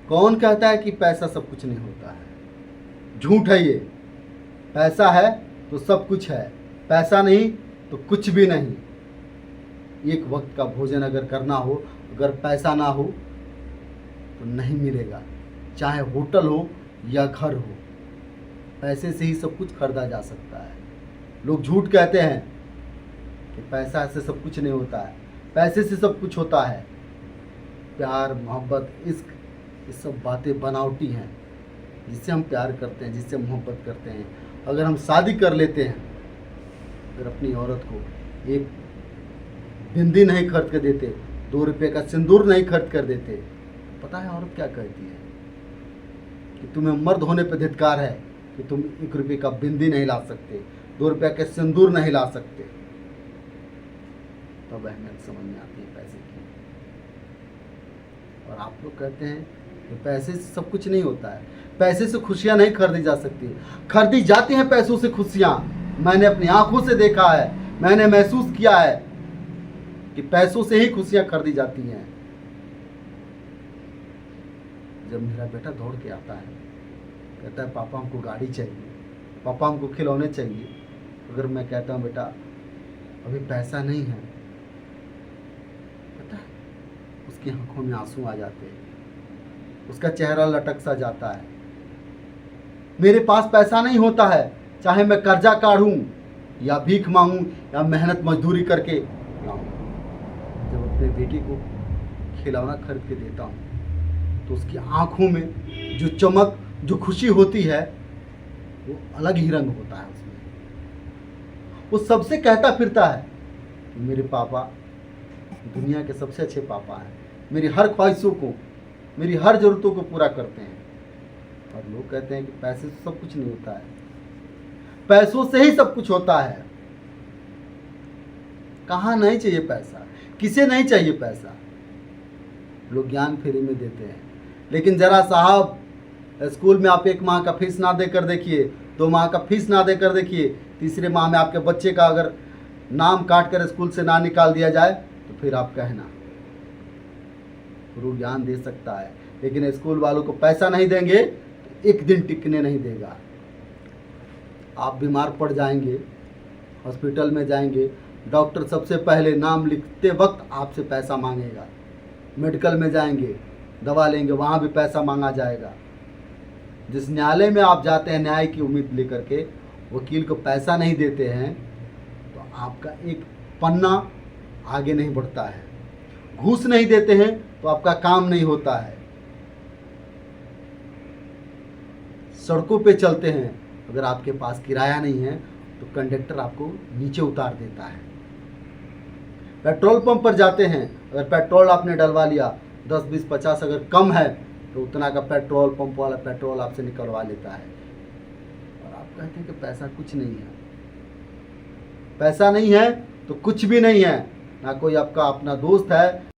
कौन कहता है कि पैसा सब कुछ नहीं होता है? झूठ है ये। पैसा है तो सब कुछ है, पैसा नहीं तो कुछ भी नहीं। एक वक्त का भोजन अगर करना हो, अगर पैसा ना हो तो नहीं मिलेगा, चाहे होटल हो या घर हो। पैसे से ही सब कुछ खरीदा जा सकता है। लोग झूठ कहते हैं कि पैसा से सब कुछ नहीं होता है, पैसे से सब कुछ होता है। प्यार, मोहब्बत, इश्क, ये सब बातें बनावटी हैं। जिससे हम प्यार करते हैं, जिससे मोहब्बत करते हैं, अगर हम शादी कर लेते हैं, अगर अपनी औरत को एक बिंदी नहीं खरीद कर देते, 2 रुपये का सिंदूर नहीं खरीद कर देते, पता है औरत क्या कहती है? कि तुम्हें मर्द होने पर धिक्कार है कि तुम 1 रुपये का बिंदी नहीं ला सकते, 2 रुपये का सिंदूर नहीं ला सकते। तब अहमियत समझ में आती है पैसे की। और आप लोग कहते हैं कि पैसे से सब कुछ नहीं होता है, पैसे से खुशियां नहीं खरीदी जा सकती। खरीदी जाती हैं पैसों से खुशियां। मैंने अपनी आंखों से देखा है, मैंने महसूस किया है कि पैसों से ही खुशियां खरीदी जाती हैं। जब मेरा बेटा दौड़ के आता है, कहता है पापा हमको गाड़ी चाहिए, पापा हमको खिलौने चाहिए, अगर मैं कहता हूँ बेटा अभी पैसा नहीं है, पता है उसकी आंखों में आंसू आ जाते हैं, उसका चेहरा लटक सा जाता है। मेरे पास पैसा नहीं होता है, चाहे मैं कर्जा काढ़ूं या भीख मांगूं या मेहनत मजदूरी करके लाऊं। जब अपने बेटी को खिलौना खरीद के देता हूं तो उसकी आंखों में जो चमक, जो खुशी होती है, वो अलग ही रंग होता है उसमें। वो सबसे कहता फिरता है कि मेरे पापा दुनिया के सबसे अच्छे पापा हैं, मेरी हर ख्वाहिशों को, मेरी हर ज़रूरतों को पूरा करते हैं। और लोग कहते हैं कि पैसे से सब कुछ नहीं होता है, पैसों से ही सब कुछ होता है। कहाँ नहीं चाहिए पैसा, किसे नहीं चाहिए पैसा? लोग ज्ञान फ्री में देते हैं, लेकिन ज़रा साहब स्कूल में आप 1 माह का फीस ना देकर देखिए, 2 माह का फीस ना देकर देखिए, तीसरे माह में आपके बच्चे का अगर नाम काट कर स्कूल से ना निकाल दिया जाए तो फिर आप कहना। गुरु ज्ञान दे सकता है, लेकिन स्कूल वालों को पैसा नहीं देंगे तो 1 दिन टिकने नहीं देगा। आप बीमार पड़ जाएंगे, हॉस्पिटल में जाएंगे, डॉक्टर सबसे पहले नाम लिखते वक्त आपसे पैसा मांगेगा। मेडिकल में जाएंगे, दवा लेंगे, वहाँ भी पैसा मांगा जाएगा। जिस न्यायालय में आप जाते हैं न्याय की उम्मीद लेकर के, वकील को पैसा नहीं देते हैं तो आपका एक पन्ना आगे नहीं बढ़ता है। घूस नहीं देते हैं तो आपका काम नहीं होता है। सड़कों पे चलते हैं, अगर आपके पास किराया नहीं है तो कंडक्टर आपको नीचे उतार देता है। पेट्रोल पंप पर जाते हैं, अगर पेट्रोल आपने डलवा लिया 10, 20, 50 अगर कम है तो उतना का पेट्रोल पंप वाला पेट्रोल आपसे निकलवा लेता है। और आप कहते हैं कि पैसा कुछ नहीं है। पैसा नहीं है तो कुछ भी नहीं है। ना कोई आपका अपना दोस्त है,